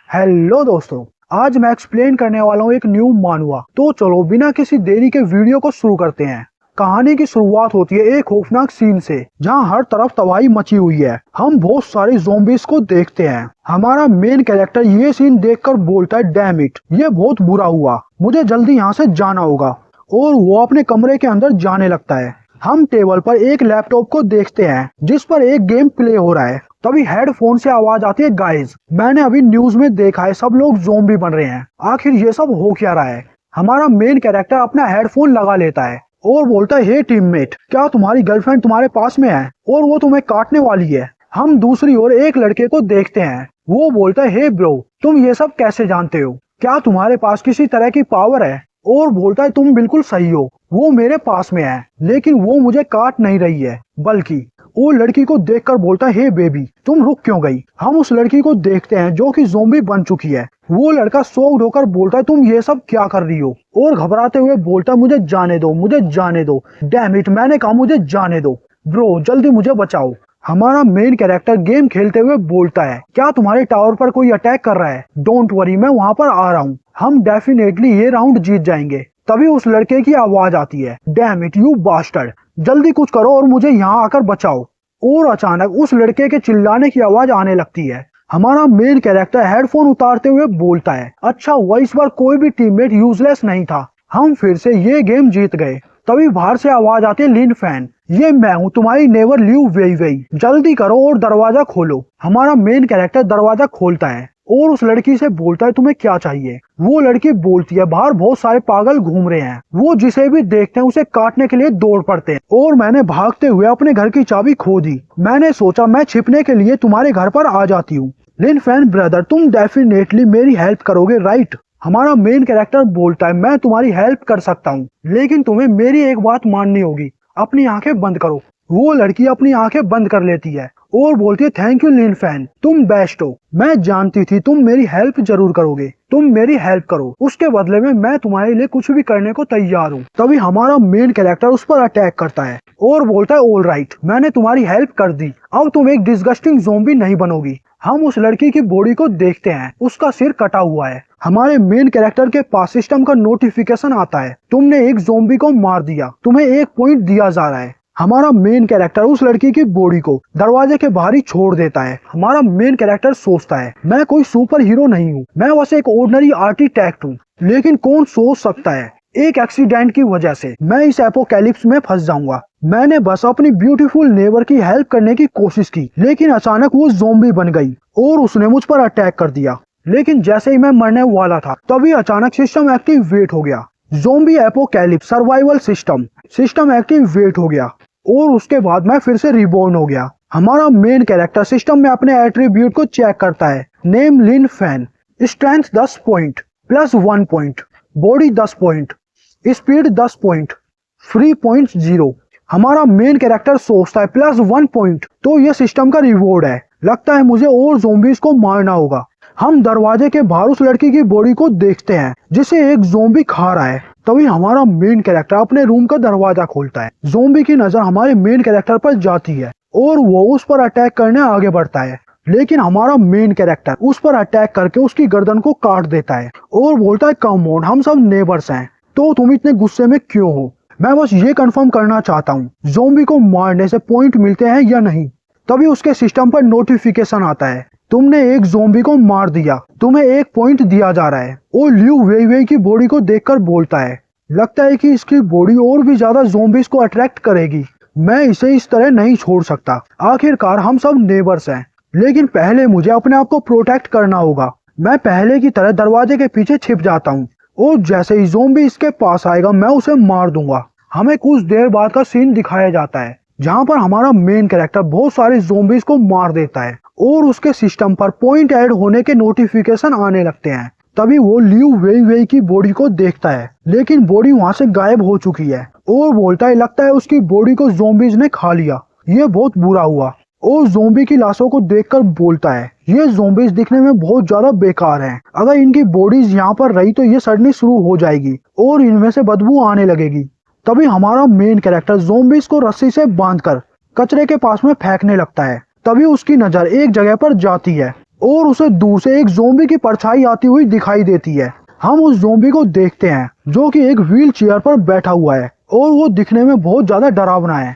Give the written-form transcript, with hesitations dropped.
Hello दोस्तों, आज मैं एक्सप्लेन करने वाला हूँ एक न्यू मानवा। तो चलो बिना किसी देरी के वीडियो को शुरू करते हैं। कहानी की शुरुआत होती है एक खौफनाक सीन से, जहाँ हर तरफ तबाही मची हुई है। हम बहुत सारे ज़ॉम्बीज़ को देखते हैं। हमारा मेन कैरेक्टर ये सीन देखकर बोलता है, डैम इट, ये बहुत बुरा हुआ, मुझे जल्दी यहाँ से जाना होगा। और वो अपने कमरे के अंदर जाने लगता है। हम टेबल पर एक लैपटॉप को देखते हैं जिस पर एक गेम प्ले हो रहा है। तभी हेडफोन से आवाज आती है, गाइस मैंने अभी न्यूज में देखा है सब लोग ज़ॉम्बी बन रहे हैं, आखिर ये सब हो क्या रहा है। हमारा मेन कैरेक्टर अपना हेडफोन लगा लेता है और बोलता है, हे टीममेट, क्या तुम्हारी गर्लफ्रेंड तुम्हारे पास में है और वो तुम्हें काटने वाली है। हम दूसरी ओर एक लड़के को देखते हैं। वो बोलता है, हे ब्रो, तुम ये सब कैसे जानते हो, क्या तुम्हारे पास किसी तरह की पावर है। और बोलता है, तुम बिल्कुल सही हो, वो मेरे पास में है लेकिन वो मुझे काट नहीं रही है, बल्कि वो लड़की को देखकर बोलता है, हे बेबी, तुम रुक क्यों गई। हम उस लड़की को देखते हैं जो कि ज़ॉम्बी बन चुकी है। वो लड़का शॉक्ड होकर बोलता है, तुम ये सब क्या कर रही हो, और घबराते हुए बोलता है, मुझे जाने दो, मुझे जाने दो, डैम इट, मैंने कहा मुझे जाने दो, ब्रो जल्दी मुझे बचाओ। हमारा मेन कैरेक्टर गेम खेलते हुए बोलता है, क्या तुम्हारे टावर पर कोई अटैक कर रहा है, डोंट वरी, मैं वहां पर आ रहा हूँ, हम डेफिनेटली ये राउंड जीत जाएंगे। तभी उस लड़के की आवाज आती है, डैम इट यू बास्टर्ड, जल्दी कुछ करो और मुझे यहाँ आकर बचाओ। और अचानक उस लड़के के चिल्लाने की आवाज आने लगती है। हमारा मेन कैरेक्टर हेडफोन उतारते हुए बोलता है, अच्छा हुआ इस बार कोई भी टीममेट यूजलेस नहीं था, हम फिर से ये गेम जीत गए। तभी बाहर से आवाज आती है, लिन फैन, ये मैं हूँ तुम्हारी नेवर लिव वेई वेई, जल्दी करो और दरवाजा खोलो। हमारा मेन कैरेक्टर दरवाजा खोलता है और उस लड़की से बोलता है, तुम्हें क्या चाहिए। वो लड़की बोलती है, बाहर बहुत सारे पागल घूम रहे हैं, वो जिसे भी देखते हैं उसे काटने के लिए दौड़ पड़ते हैं, और मैंने भागते हुए अपने घर की चाबी खो दी, मैंने सोचा मैं छिपने के लिए तुम्हारे घर पर आ जाती हूँ। लिन फैन ब्रदर, तुम डेफिनेटली मेरी हेल्प करोगे राइट। हमारा मेन कैरेक्टर बोलता है, मैं तुम्हारी हेल्प कर सकता हूँ लेकिन तुम्हें मेरी एक बात माननी होगी, अपनी आंखें बंद करो। वो लड़की अपनी आंखें बंद कर लेती है और बोलती है, थैंक यू लिन फैन, तुम बेस्ट हो, मैं जानती थी तुम मेरी हेल्प जरूर करोगे, तुम मेरी हेल्प करो, उसके बदले में मैं तुम्हारे लिए कुछ भी करने को तैयार हूँ। तभी हमारा मेन कैरेक्टर उस पर अटैक करता है और बोलता है, ऑल राइट, मैंने तुम्हारी हेल्प कर दी, अब तुम एक डिस्गस्टिंग ज़ॉम्बी नहीं बनोगी। हम उस लड़की की बॉडी को देखते हैं, उसका सिर कटा हुआ है। हमारे मेन कैरेक्टर के पास सिस्टम का नोटिफिकेशन आता है, तुमने एक ज़ॉम्बी को मार दिया, तुम्हें 1 पॉइंट दिया जा रहा है। हमारा मेन कैरेक्टर उस लड़की की बॉडी को दरवाजे के बाहर ही छोड़ देता है। हमारा मेन कैरेक्टर सोचता है, मैं कोई सुपर हीरो नहीं हूँ, मैं बस एक ऑर्डिनरी आर्किटेक्ट हूँ, लेकिन कौन सोच सकता है एक एक्सीडेंट की वजह से मैं इस एपोकैलिप्स में फंस जाऊंगा। मैंने बस अपनी ब्यूटीफुल नेबर की हेल्प करने की कोशिश की, लेकिन अचानक वो ज़ॉम्बी बन गई और उसने मुझ पर अटैक कर दिया। लेकिन जैसे ही मैं मरने वाला था तभी अचानक सिस्टम एक्टिवेट हो गया, zombie apocalypse survival system activate हो गया और उसके बाद मैं फिर से रिबॉर्न हो गया। हमारा मेन कैरेक्टर सिस्टम में अपने एट्रीब्यूट को चेक करता है, name Lin Fan, strength 10 point plus 1 point, body 10 point, speed 10 point, free point 0। हमारा मेन कैरेक्टर सोचता है, प्लस 1 पॉइंट तो ये सिस्टम का रिवॉर्ड है, लगता है मुझे और ज़ॉम्बीज़ को मारना होगा। हम दरवाजे के बाहर उस लड़की की बॉडी को देखते हैं जिसे एक ज़ॉम्बी खा रहा है। तभी हमारा मेन कैरेक्टर अपने रूम का दरवाजा खोलता है। ज़ॉम्बी की नजर हमारे मेन कैरेक्टर पर जाती है और वो उस पर अटैक करने आगे बढ़ता है, लेकिन हमारा मेन कैरेक्टर उस पर अटैक करके उसकी गर्दन को काट देता है और बोलता है, कम ऑन, हम सब नेबर्स हैं, तो तुम इतने गुस्से में क्यों हो, मैं बस ये कंफर्म करना चाहता हूँ ज़ॉम्बी को मारने से पॉइंट मिलते हैं या नहीं। तभी उसके सिस्टम पर नोटिफिकेशन आता है, तुमने एक ज़ॉम्बी को मार दिया, तुम्हें 1 पॉइंट दिया जा रहा है। और लिu वेई वेई की बॉडी को देखकर बोलता है, लगता है कि इसकी बॉडी और भी ज्यादा ज़ॉम्बीज़ को अट्रैक्ट करेगी, मैं इसे इस तरह नहीं छोड़ सकता, आखिरकार हम सब नेबर्स हैं, लेकिन पहले मुझे अपने आप को प्रोटेक्ट करना होगा। मैं पहले की तरह दरवाजे के पीछे छिप जाता हूँ और जैसे ही ज़ॉम्बी इसके पास आएगा मैं उसे मार दूंगा। हमें कुछ देर बाद का सीन दिखाया जाता है जहाँ पर हमारा मेन कैरेक्टर बहुत सारे ज़ॉम्बीज़ को मार देता है और उसके सिस्टम पर पॉइंट ऐड होने के नोटिफिकेशन आने लगते हैं। तभी वो लिu वेई वेई की बॉडी को देखता है, लेकिन बॉडी वहां से गायब हो चुकी है और बोलता है, लगता है उसकी बॉडी को ज़ॉम्बीज़ ने खा लिया, ये बहुत बुरा हुआ। और ज़ॉम्बी की लाशों को देखकर बोलता है, ये ज़ॉम्बीज़ दिखने में बहुत ज्यादा बेकार हैं, अगर इनकी बॉडीज यहाँ पर रही तो ये सड़नी शुरू हो जाएगी और इनमें से बदबू आने लगेगी। तभी हमारा मेन कैरेक्टर ज़ॉम्बीज़ को रस्सी से बांधकर कचरे के पास में फेंकने लगता है। तभी उसकी नजर एक जगह पर जाती है और उसे दूर से एक ज़ोंबी की परछाई आती हुई दिखाई देती है। हम उस ज़ोंबी को देखते हैं जो कि एक व्हील चेयर पर बैठा हुआ है और वो दिखने में बहुत ज्यादा डरावना है।